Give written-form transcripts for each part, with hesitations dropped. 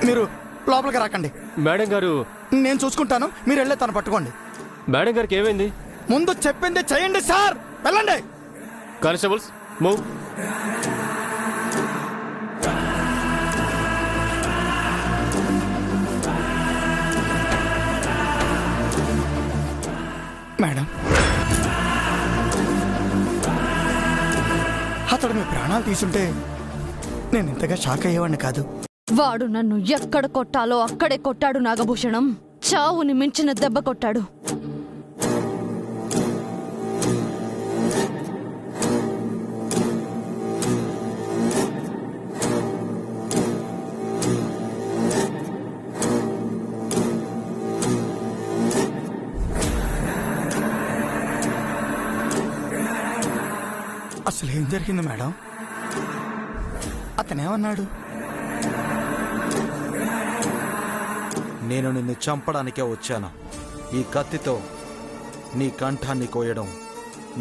మీరు లోపలికి రాకండి. మేడం గారు. నేను చూసుకుంటాను, మీరు వెళ్ళే తను పట్టుకోండి. మేడం గారికి ఏమైంది? ముందు చెప్పింది చేయండి సార్, వెళ్ళండి. Constables move. మేడం, అతడు మీ ప్రాణాలు తీసుంటే నేను ఇంతగా షాక్ అయ్యేవాడిని కాదు. వాడు నన్ను ఎక్కడ కొట్టాలో అక్కడే కొట్టాడు నాగభూషణం. చావుని మించిన దెబ్బ కొట్టాడు. అసలు ఏం జరిగింది మేడం? అతనేమన్నాడు? నేను నిన్ను చంపడానికే వచ్చాను. ఈ కత్తితో నీ కంఠాన్ని కోయడం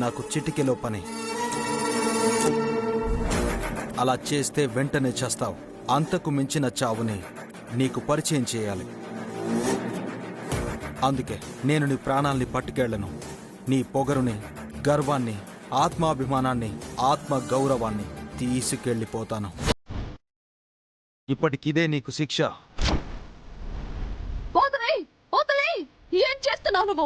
నాకు చిటికెలో పని. అలా చేస్తే వెంటనే చేస్తావు. అంతకు మించిన చావుని నీకు పరిచయం చేయాలి. అందుకే నేను నీ ప్రాణాల్ని పట్టుకెళ్లను. నీ పొగరుని, గర్వాన్ని, ఆత్మాభిమానాన్ని, ఆత్మ గౌరవాన్ని తీసుకెళ్లిపోతాను. ఇప్పటికిదే నీకు శిక్ష. ఏం చేస్తున్నావు నువ్వు?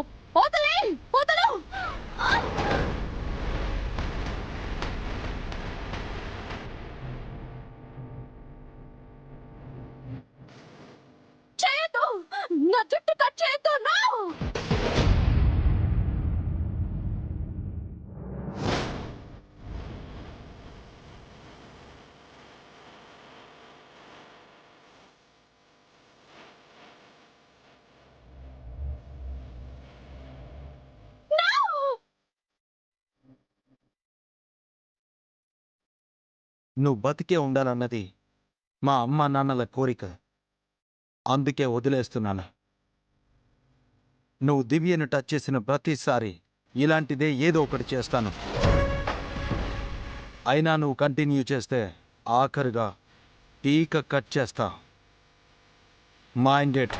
చేయొద్దు, నా జుట్టు కట్ చేయొద్దు. నువ్వు బతికే ఉండాలన్నది మా అమ్మ నాన్నల కోరిక. అందుకే వదిలేస్తున్నాను. నువ్వు దివ్యను టచ్ చేసిన ప్రతిసారి ఇలాంటిదే ఏదో ఒకటి చేస్తాను. అయినా నువ్వు కంటిన్యూ చేస్తే ఆఖరుగా పీక కట్ చేస్తా. Mind it.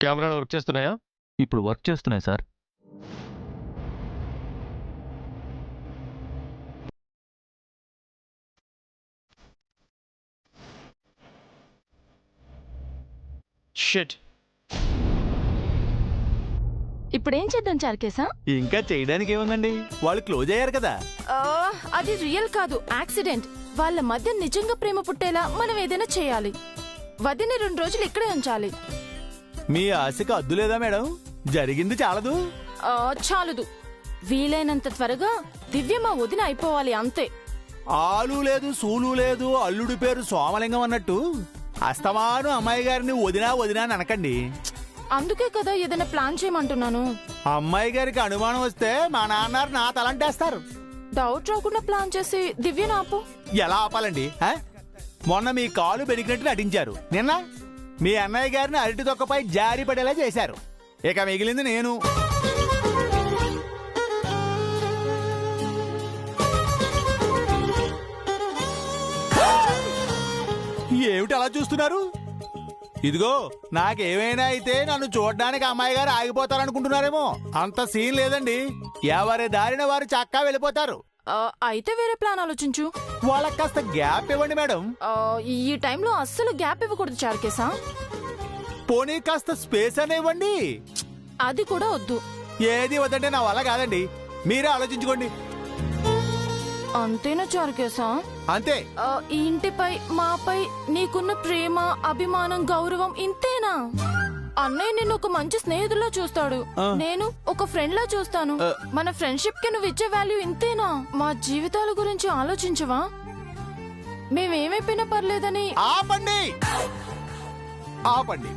కెమెరాలు వర్క్ చేస్తున్నాయా? ఇప్పుడు వర్క్ చేస్తున్నాయి సార్. షిట్. ఇప్పుడేం చేద్దాం చార్కేసా? ఇంకా చేయడానికి ఏముందండి, వాళ్ళు క్లోజ్ అయ్యారు కదా. అది రియల్ కాదు, యాక్సిడెంట్. వాళ్ళ మధ్య నిజంగా ప్రేమ పుట్టేలా మనం ఏదైనా చేయాలి. వదిని 2 రోజులు ఇక్కడే ఉంచాలి. మీ ఆశకు అద్దు లేదా మేడం? జరిగింది చాలదు. చాలదు. వీలైనంత త్వరగా దివ్య మా వదిన అయిపోవాలి, అంతే. ఆలు లేదు, సూలు లేదు, అల్లుడి పేరు సోమలింగం అన్నట్టు అస్తమాను అమ్మాయి గారిని వదినా వదినా అని అనకండి. అందుకే కదా ఏదైనా ప్లాన్ చేయమంటున్నాను. అమ్మాయి గారికి అనుమానం వస్తే మా నాన్నారు నా తలంటేస్తారు. డౌట్ రాకుండా ప్లాన్ చేసి దివ్యను ఆపు. ఎలా ఆపాలండి? మొన్న మీ కాలు బెనికినట్టు నటించారు. నిన్న మీ అన్నయ్య గారిని అరటి తొక్కపై జారి పడేలా చేశారు. ఇక మిగిలింది నేను. ఏమిటి అలా చూస్తున్నారు? ఇదిగో, నాకేమైనా అయితే నన్ను చూడడానికి అమ్మాయి గారు ఆగిపోతారనుకుంటున్నారేమో. అంత సీన్ లేదండి. ఎవరి దారిన వారు చక్కా వెళ్ళిపోతారు. అయితే వేరే ప్లాన్ ఆలోచించు. వాళ్ళకి కాస్త గ్యాప్ ఇవ్వండి మేడం. ఈ టైంలో అస్సలు గ్యాప్ ఇవ్వకూడదు చార్కేసా. పోనీ కాస్త స్పేస్ అని ఇవ్వండి. అది కూడా వద్దు. ఏది వద్దంటే నా వల్ల కాదండి. మీరే ఆలోచించుకోండి. అంతేనా చార్కేసా? అంతే. ఈ ఇంటిపై మాపై నీకున్న ప్రేమ, అభిమానం, గౌరవం ఇంతేనా? అన్నయ్య నిన్ను ఒక మంచి స్నేహితుల్లో చూస్తాడు, నేను ఒక ఫ్రెండ్ లా చూస్తాను. మన ఫ్రెండ్షిప్ కి నువ్వు ఇచ్చే వాల్యూ ఇంతేనా? మా జీవితాల గురించి ఆలోచించవా? మేమేమైపోయినా పర్లేదని. ఆపండి ఆపండి,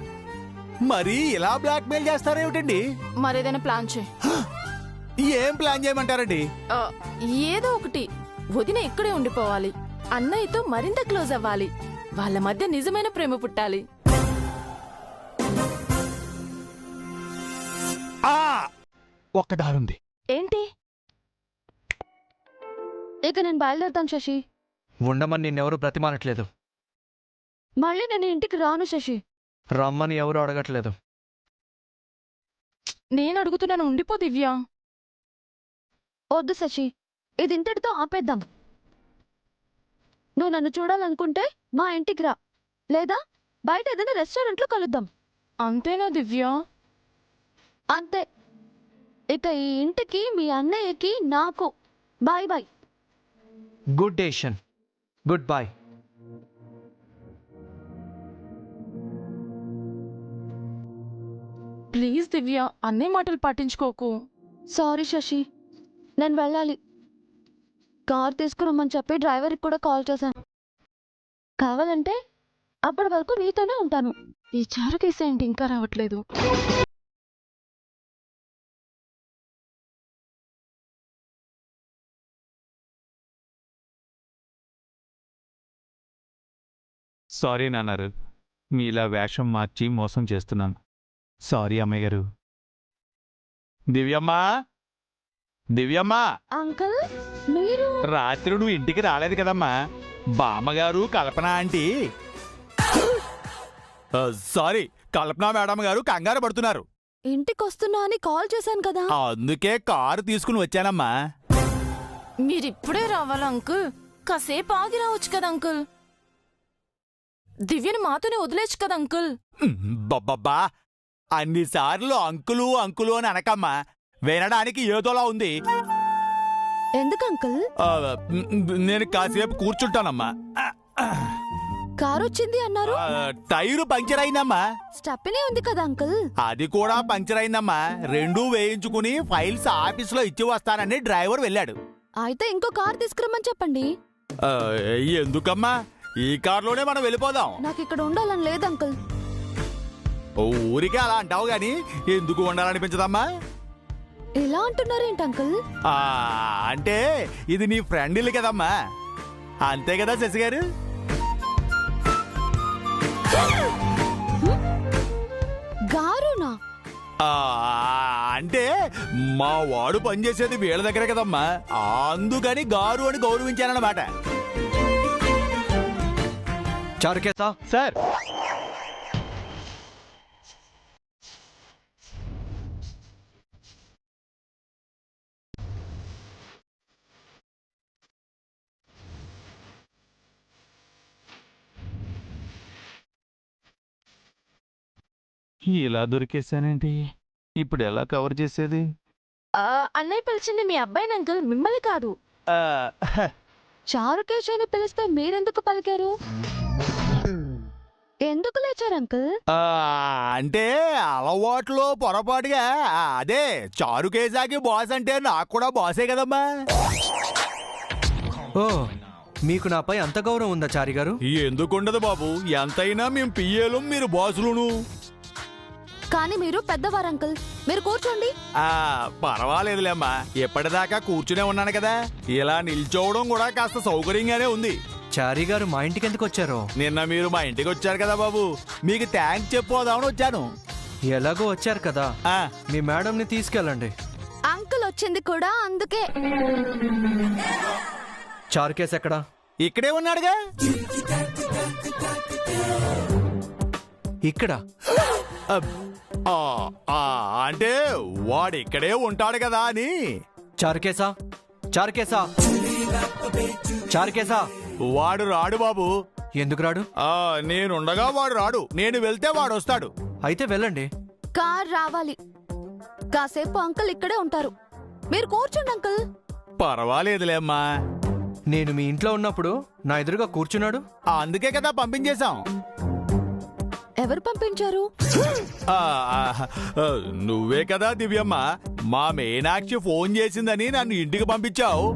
మరి ఇలా బ్లాక్మెయిల్ చేస్తారేమిటండి? మరేదైనా ప్లాన్ చేయి. ఏం ప్లాన్ చేయమంటారండి? ఏదో ఒకటి. వదిన ఇక్కడే ఉండిపోవాలి, అన్నయ్యతో మరింత క్లోజ్ అవ్వాలి, వాళ్ళ మధ్య నిజమైన ప్రేమ పుట్టాలి. ఒక్క దారుంది. ఏంటి? ఇక నేను బయలుదేరుతాను శశి. ఉండమని నిన్నెవరూ బ్రతిమాలట్లేదు. మళ్ళీ నేను ఇంటికి రాను శశి. రమ్మని ఎవరు అడగట్లేదు. నేను అడుగుతున్నాను, ఉండిపో దివ్య. వద్దు శశి, ఇది ఇంతటితో ఆపేద్దాం. నువ్వు నన్ను చూడాలనుకుంటే మా ఇంటికి రా, లేదా బయట ఏదైనా రెస్టారెంట్లో కలుద్దాం. అంతేనా దివ్య? అంతే. ఇక ఈ ఇంటికి, మీ అన్నయ్యకి, నాకు బాయ్ బాయ్. గుడ్ డేషన్. Good bye. ప్లీజ్ దివ్య, అన్నీ మాటలు పట్టించుకోకు. సారీ శశి, నేను వెళ్ళాలి. కార్ తీసుకురమ్మని చెప్పి డ్రైవర్కి కూడా కాల్ చేశాను. కావాలంటే అప్పటి వరకు నీతోనే ఉంటాను. ఈ చారుకేసేంటి ఇంకా రావట్లేదు? సారీ నాన్నారు, మీలా వేషం మార్చి మోసం చేస్తున్నాను. సారీ అమ్మయ్య గారు. దివ్యమ్మా, దివ్యమ్మా, అంకుల్ మీరు? రాత్రి నువ్వు ఇంటికి రాలేదు కదమ్మా. బామ్మగారు కల్పన ఆంటీ, సారీ, కల్పన మేడం గారు కంగారు పడుతున్నారు. ఇంటికి వస్తున్నా అని కాల్ చేశాను కదా. అందుకే కారు తీసుకుని వచ్చానమ్మా. మీరిప్పుడే రావాలా అంకుల్? కాసేపు ఆగి రావచ్చు కదా అంకుల్. దివ్యని మాతోనే వదిలేచ్చు కదా అంకుల్. బబ్బబ్బా, అన్నిసార్లు అంకులు అంకులు అని అనకమ్మా, వినడానికి ఏదోలా ఉంది. ఎందుకు అంకుల్? నేను కాసేపు కూర్చుంటానమ్మా. కారు వచ్చింది అన్నారు. టైరు పంక్చర్ అయిందమ్మా. స్టెప్నే ఉంది కదా అంకుల్. అది కూడా పంక్చర్ అయిందమ్మా. రెండూ వేయించుకుని ఫైల్స్ ఆఫీసులో ఇచ్చి వస్తానని డ్రైవర్ వెళ్ళాడు. అయితే ఇంకో కార్ తీసుకురమ్మని చెప్పండి. ఎందుకమ్మా, ఈ కారులోనే మనం వెళ్ళిపోదాం. నాకు ఇక్కడ ఉండాలని లేదు అంకుల్. ఊరికే అలా అంటావు గాని ఎందుకు ఉండాలనిపించదమ్మా? ఇలా అంటున్నారేంటి అంకుల్? అంటే ఇది నీ ఫ్రెండ్ ఇల్లు కదమ్మా, అంతే కదా శశి గారు? గారునా? అంటే మా వాడు పనిచేసేది వీళ్ళ దగ్గర కదమ్మా, అందుకని గారు అని గౌరవించానన్నమాట. చారుకేసా సార్. ఇలా దొరికేశానేంటి? ఇప్పుడు ఎలా కవర్ చేసేది? అన్నయ్య పిలిచింది మీ అబ్బాయిని అంకుల్, మిమ్మల్ని కాదు. చారుకేశ్ అని పిలిస్తే మీరెందుకు పలికారు? ఎందుకు లేచారు అంకుల్? అంటే అలవాట్లో పొరపాటుగా, అదే చారుకేశాకి బాస్ అంటే నాకు కూడా బాసే కదమ్మా. ఓ, మీకు నాపై అంత గౌరవం ఉందా చారి గారు? ఎందుకుండదు బాబు, ఎంతైనా మేము పియ్యేలు, మీరు బాసులును. కానీ మీరు పెద్దవారు అంకుల్, మీరు కూర్చోండి. పర్వాలేదులేమ్మా, ఎప్పటిదాకా కూర్చునే ఉన్నాను కదా. ఇలా నిల్చోవడం కూడా కాస్త సౌకర్యంగానే ఉంది. చారి గారు మా ఇంటికి ఎందుకు వచ్చారో? నిన్న మీరు మా ఇంటికి వచ్చారు కదా బాబు, మీకు థ్యాంక్స్ చెప్పుకోదామని వచ్చాను. ఎలాగో వచ్చారు కదా, మీ మేడంని తీసుకెళ్ళండి. అంకుల్ వచ్చింది కూడా అందుకే. చారుకేస్ ఎక్కడా? ఇక్కడే ఉన్నాడుగా. ఇక్కడ? అంటే వాడు ఇక్కడే ఉంటాడు కదా అని. చారుకేసా, చారుకేసా, చారుకేసా. వాడు రాడు బాబు. ఎందుకు రాడు? నేనుండగా వాడు రాడు, నేను వెళ్తే వాడు వస్తాడు. అయితే వెళ్ళండి. కార్ రావాలి. కాసేపు అంకుల్ ఇక్కడే ఉంటారు, మీరు కూర్చోండి అంకుల్. పర్వాలేదులేమ్మా. నేను మీ ఇంట్లో ఉన్నప్పుడు నా ఎదురుగా కూర్చున్నాడు. అందుకే కదా పంపించేశాం. ఎవరు పంపించారు? ఆ, ఆ, ఆ, నువ్వే కదా దివ్యమ్మ, మా మీనాక్షి ఫోన్ చేసిందని నన్ను ఇంటికి పంపించావు.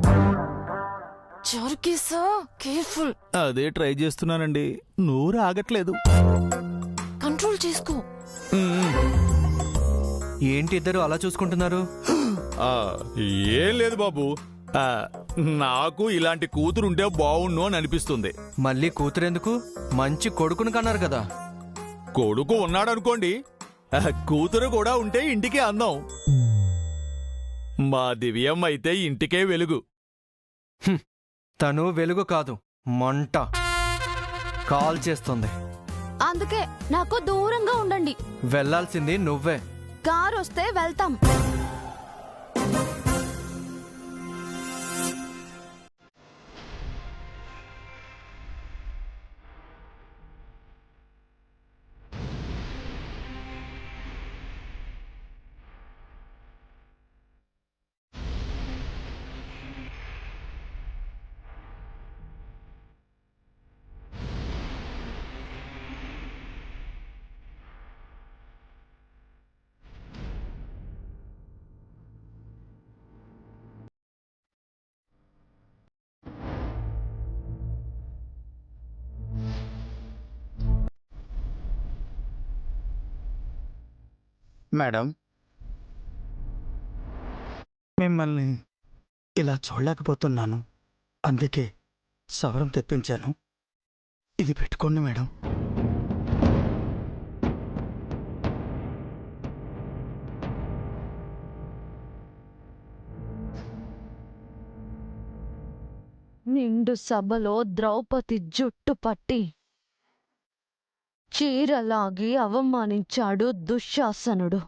చారుకేసా, కేర్ఫుల్. అదే ట్రై చేస్తున్నానండి, నోరు ఆగట్లేదు. కంట్రోల్ చేసుకో. ఏంటి ఇద్దరు అలా చూసుకుంటున్నారు? ఆ, ఏం లేదు బాబు, ఆ, నాకు ఇలాంటి కూతురుంటే బావుండు అని అనిపిస్తుంది. మళ్ళీ కూతురెందుకు? మంచి కొడుకును కన్నారు కదా. కొడుకు ఉన్నాడనుకోండి, ఆ, కూతురు కూడా ఉంటే ఇంటికే అందం. మా దివ్యమ్మ అయితే ఇంటికే వెలుగు. తను వెలుగు కాదు, మంట. కాల్ చేస్తుంది. అందుకే నాకు దూరంగా ఉండండి. వెళ్ళాల్సింది నువ్వే. కార్ వస్తే వెళ్తాం. మేడం, మిమ్మల్ని ఇలా చూడలేకపోతున్నాను. అందుకే సవరం తెప్పించాను. ఇది పెట్టుకోండి మేడం. నిండు సభలో ద్రౌపది జుట్టు పట్టి చీరలాగి అవమానించాడు దుశ్శాసనుడు.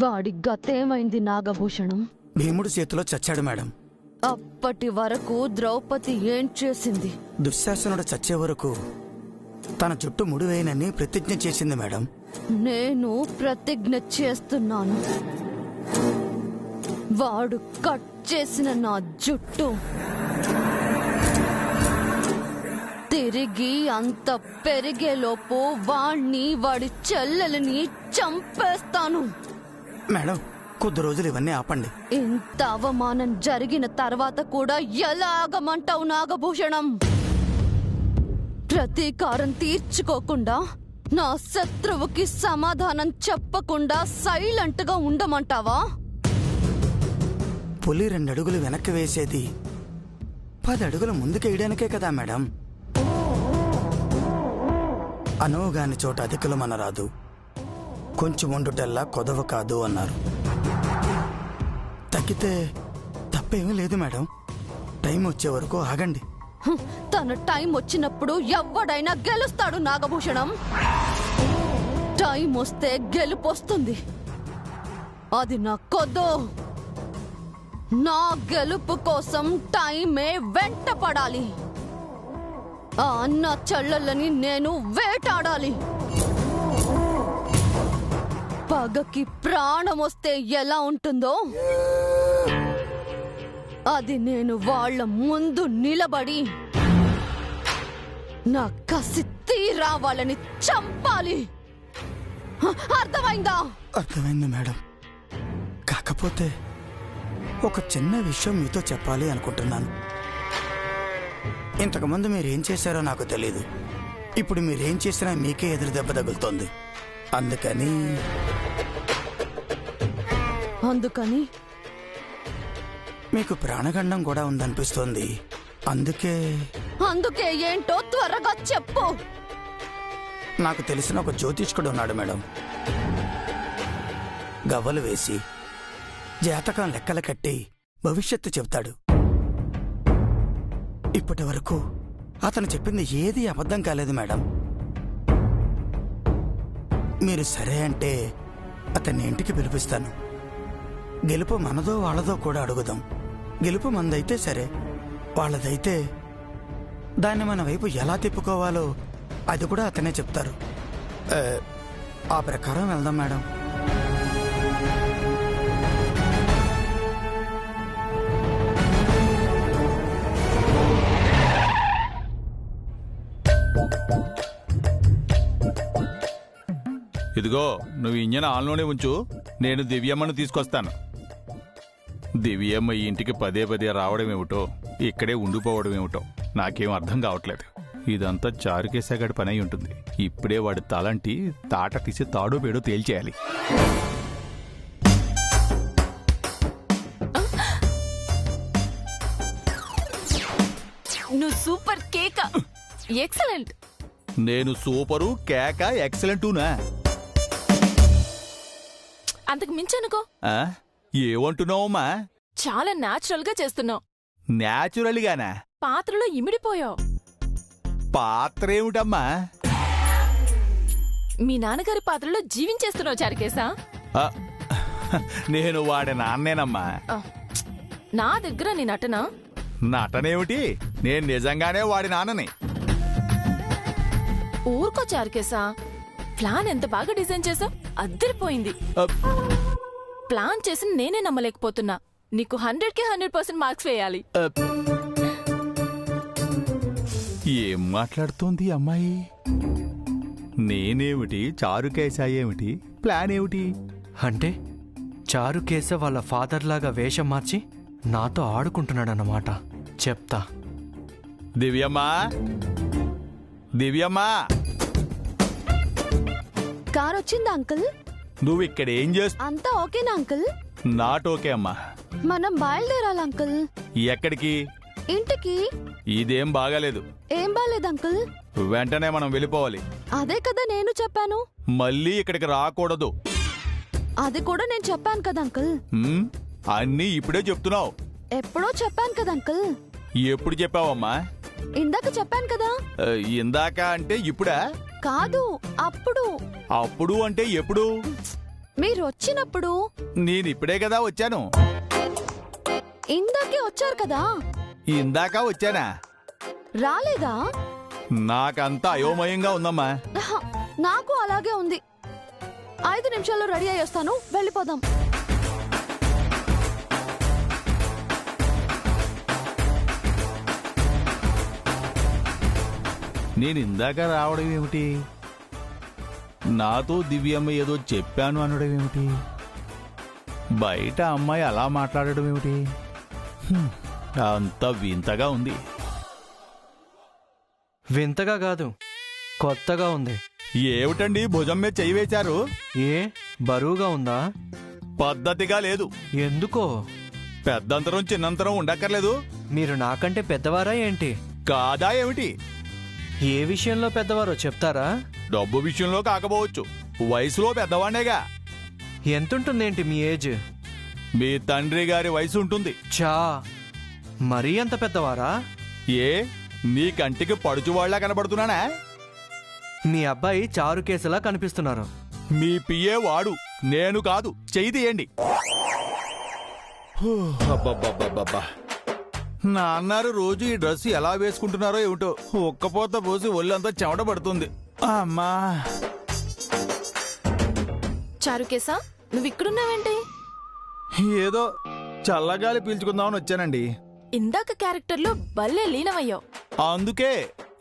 వాడి గతేమైంది నాగభూషణం? భీముడు చేతిలో చచ్చాడు మేడం. అప్పటి వరకు ద్రౌపది ఏం చేసింది? దుశ్శాసనుడు చచ్చే వరకు తన జుట్టు ముడివేయనని ప్రతిజ్ఞ చేసింది మేడం. నేను ప్రతిజ్ఞ చేస్తున్నాను. వాడు కట్ చేసిన నా జుట్టు తిరిగి అంత పెరిగేలోపు వాణ్ణి, వాడి చెల్లెలని చంపేస్తాను. మేడం, కొద్ది రోజులు ఇవన్నీ ఆపండి. ఇంత అవమానం జరిగిన తర్వాత కూడా ఎలా ఆగమంటావు నాగభూషణం? ప్రతీకారం తీర్చుకోకుండా, నా శత్రువుకి సమాధానం చెప్పకుండా సైలెంట్ గా ఉండమంటావా? పులి 2 అడుగులు వెనక్కి వేసేది 10 అడుగులు ముందుకేయడానికే కదా మేడం. అనువుగాని చోట అధికులు మనరాదు, కొంచెం వండుటల్లా కొదవ కాదు అన్నారు. తగ్గితే తప్పేమీ లేదు మేడం. టైం వచ్చే వరకు ఆగండి. తన టైం వచ్చినప్పుడు ఎవడైనా గెలుస్తాడు నాగభూషణం. టైం వస్తే గెలుపొస్తుంది. అది నా కొద్దో. నా గెలుపు కోసం టైమే వెంట పడాలి. ఆ అన్న చెల్లెళ్ళని నేను వేటాడాలి. పగకి ప్రాణం వస్తే ఎలా ఉంటుందో అది నేను వాళ్ళ ముందు నిలబడి నా కసి తీరా వాళ్ళని చంపాలి. అర్థమైందా? అర్థమైంది మేడం. కాకపోతే ఒక చిన్న విషయం మీతో చెప్పాలి అనుకుంటున్నాను. ఇంతకుముందు మీరేం చేశారో నాకు తెలీదు. ఇప్పుడు మీరేం చేసినా మీకే ఎదురు దెబ్బ తగులుతోంది. అందుకని మీకు ప్రాణగండం కూడా ఉందనిపిస్తోంది. అందుకే ఏంటో త్వరగా చెప్పు. నాకు తెలిసిన ఒక జ్యోతిష్కుడు ఉన్నాడు మేడం. గవ్వలు వేసి జాతకం లెక్కలు కట్టి భవిష్యత్తు చెబుతాడు. ఇప్పటి వరకు అతను చెప్పింది ఏది అబద్ధం కాలేదు మేడం. మీరు సరే అంటే అతన్ని ఇంటికి పిలిపిస్తాను. గెలుపు మనదో వాళ్ళదో కూడా అడుగుదాం. గెలుపు మనదైతే సరే, వాళ్ళదైతే దాన్ని మన వైపు ఎలా తిప్పుకోవాలో అది కూడా అతనే చెప్తారు. ఆ ప్రకారం వెళ్దాం మేడం. ఇదిగో నువ్వు ఇంజన్ ఆన్లోనే ఉంచు, నేను దివ్యమ్మను తీసుకొస్తాను. దివ్యమ్మ ఈ ఇంటికి పదే పదే రావడం ఏమిటో, ఇక్కడే ఉండిపోవడం ఏమిటో నాకేం అర్థం కావట్లేదు. ఇదంతా చారుకేసాగడి పని అయి ఉంటుంది. ఇప్పుడే వాడి తలంటి తాట తీసి తాడో పేడో తేల్చేయాలి. నువ్వు సూపర్ కేక, ఎక్సలెంట్. నేను సూపరు, కేక, ఎక్సలెంటునా? అంతకు మించనుకో. ఏమంటున్నావమ్మా? చాలా న్యాచురల్ గా చేస్తున్నావు. న్యాచురల్గానా? పాత్రలో ఇమిడిపోయావు. పాత్ర ఏమిటమ్మా? మీ నాన్నగారి పాత్రలో జీవించేస్తున్నావు చారుకేశా. ఆ, నేను వాడి నాన్నేనమ్మా. నా దగ్గర నీ నటన. నటనేమిటి? నేను నిజంగానే వాడి నాన్నని. ఊరుకో చారుకేశా, ప్లాన్ ఎంత బాగా డిజైన్ చేసావు, అద్దరిపోయింది. ప్లాన్ చేసి నేనే నమ్మలేకపోతున్నా. నీకు 100కి 100% మార్క్స్ వేయాలి. ఏం మాట్లాడుతోంది అమ్మాయి? నేనేమిటి, చారుకేశాయేమిటి, ప్లాన్ ఏమిటి? అంటే చారుకేశ వాళ్ళ ఫాదర్ లాగా వేషం మార్చి నాతో ఆడుకుంటున్నాడన్నమాట. చెప్తా. దివ్యమ్మా, దివ్యమ్మా, కార్ వచ్చిందా అంకుల్? నువ్వు ఇక్కడ ఏం చేస్తు? అంతా ఓకేనా అంకుల్? నాట్ ఓకే అమ్మా. మనం బయలుదేరాలి అంకుల్. ఎక్కడికి? ఇంటికి. ఇదేం బాగాలేదు. ఏం బాలేదు అంకుల్? వెంటనే మనం వెళ్ళిపోవాలి. అదే కదా నేను చెప్పాను. మళ్ళీ ఇక్కడికి రాకూడదు. అది కూడా నేను చెప్పాను కదా అంకుల్. అన్నీ ఇప్పుడే చెప్తున్నావు. ఎప్పుడో చెప్పాను కదా అంకుల్. ఎప్పుడు చెప్పావమ్మా? ఇందాక చెప్పాను కదా. ఇందాక అంటే ఇప్పుడా? కాదు, అప్పుడు. అప్పుడు అంటే ఎప్పుడు? మీరు వచ్చినప్పుడు. నేను ఇప్పుడే కదా వచ్చాను. ఇందాకే వచ్చారు కదా. ఇందాక వచ్చానా? రాలేదా? నాకంతా అయోమయంగా ఉందమ్మా. నాకు అలాగే ఉంది. 5 నిమిషాల్లో రెడీ అయ్యి వస్తాను, వెళ్ళిపోదాం. నేను ఇందాక రావడం ఏమిటి? నాతో దివ్యమ్మ ఏదో చెప్పాను అనడం ఏమిటి? బయట అమ్మాయి అలా మాట్లాడడం ఏమిటి? అంత వింతగా ఉంది. వింతగా కాదు, కొత్తగా ఉంది. ఏమిటండి భుజం మీద చెయ్యి వేశారు? ఏ బరువుగా ఉందా? పద్ధతిగా లేదు. ఎందుకో? పెద్దంతరం చిన్నంతరం ఉండక్కర్లేదు. మీరు నాకంటే పెద్దవారా ఏంటి? కాదా ఏమిటి? ఏ విషయంలో పెద్దవారో చెప్తారా? డబ్బు విషయంలో కాకపోవచ్చు, వయసులో పెద్దవాణ్ణేగా. ఎంతుంటుందేంటి మీ ఏజ్? మీ తండ్రి గారి వయసు ఉంటుంది. చా, మరీ అంత పెద్దవారా? ఏ నీ కంటికి పడుచువాళ్లా కనబడుతున్నానా? మీ అబ్బాయి చారుకేశలా కనిపిస్తున్నారు. మీ పిఏ వాడు, నేను కాదు. చెయ్యి తీయండి. అబ్బబ్బబ్బబ్బబ్బా. నాన్నారు రోజు ఈ డ్రెస్ ఎలా వేసుకుంటున్నారో ఏమిటో. ఒక్కపోత పోసి ఒళ్ళంతా చెమట పడుతుంది. అమ్మా. చారుకేశా, నువ్వు ఇక్కడున్నావేంటి? ఏదో చల్లగాలి పీల్చుకుందామని వచ్చానండి. ఇందాక క్యారెక్టర్లో భలే లీనమయ్యావు. అందుకే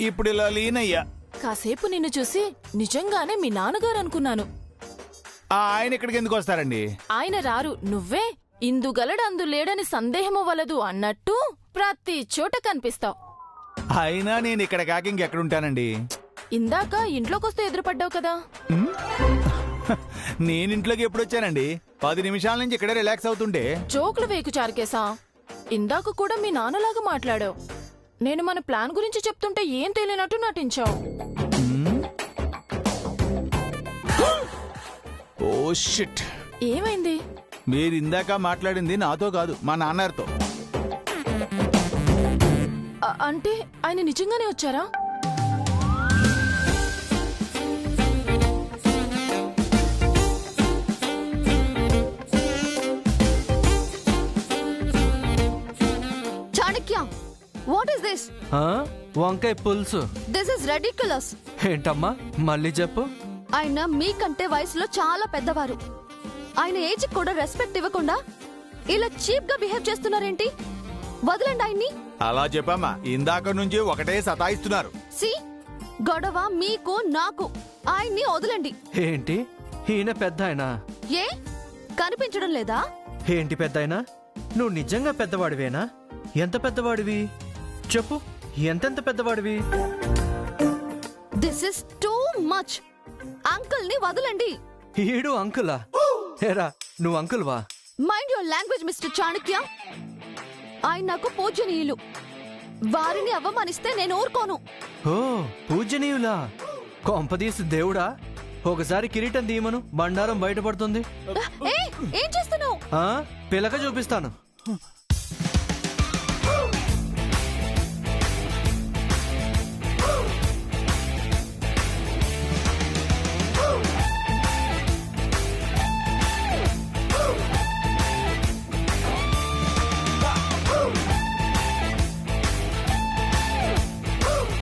ఇప్పుడు ఇలా లీనయ్యా. కాసేపు నిన్ను చూసి నిజంగానే మీ నాన్నగారు అనుకున్నాను. ఆయన ఇక్కడికి ఎందుకు వస్తారండి? ఆయన రారు, నువ్వే ఇందుగలడు అందు లేడని సందేహమవ్వలదు అన్నట్టు ప్రతి చోట కనిపిస్తావు. అయినా నేను ఇక్కడ కాక ఇంకెక్కడుంటానండి? ఇందాక ఇంట్లోకొస్తే ఎదురుపడ్డావు కదా. నేనింట్లోకి ఎప్పుడొచ్చానండి? 10 నిమిషాల నుంచి ఇక్కడే రిలాక్స్ అవుతుంటే. జోకులు వేకు చారుకేశా. ఇందాక కూడా మీ నాన్నలాగా మాట్లాడావు. నేను మన ప్లాన్ గురించి చెప్తుంటే ఏం తెలియనట్టు నటించావు. Oh shit. ఏమైంది? మీరు ఇందాక మాట్లాడింది నాతో కాదు, మా నాన్నగారితో. అంటే ఆయన నిజంగానే వచ్చారా? Chanakya, what is this? వంకాయ పులుసు. This is ridiculous. ఏంటమ్మా, మళ్ళీ చెప్పు. ఆయన మీకంటే వయసులో చాలా పెద్దవారు. ఆయన ఏజ్ కూడా రెస్పెక్ట్ ఇవ్వకుండా ఇలా చీప్ గా బిహేవ్ చేస్తున్నారేంటి? వదలండి ఆయన్ని. అలా చెప్పమ్మా, ఇందాక నుంచి ఒకటే సతాయిస్తున్నారు. సి, గొడవ మీకు నాకు. ఆయన్ని వదలండి. ఏంటి, ఈయన పెద్ద ఆయన. ఏ కనిపించడం లేదా? ఏంటి పెద్ద ఆయన? నువ్వు నిజంగా పెద్దవాడివేనా? ఎంత పెద్దవాడివి చెప్పు, ఎంతెంత పెద్దవాడివి? This is too much. Uncle ని వదలండి. ఈడు అంకులా? ఏరా నువ్వు అంకుల్వా? Mind your language mister Chanakya. ఆయన నాకు పూజనీయులు. వారిని అవమానిస్తే నేను ఊరుకోను. ఓ పూజనీయులా? కొంపదీసి దేవుడా? ఒకసారి కిరీటం తీయమను, బండారం బయటపడుతుంది. ఏం చేస్తున్నావు? పిలక చూపిస్తాను.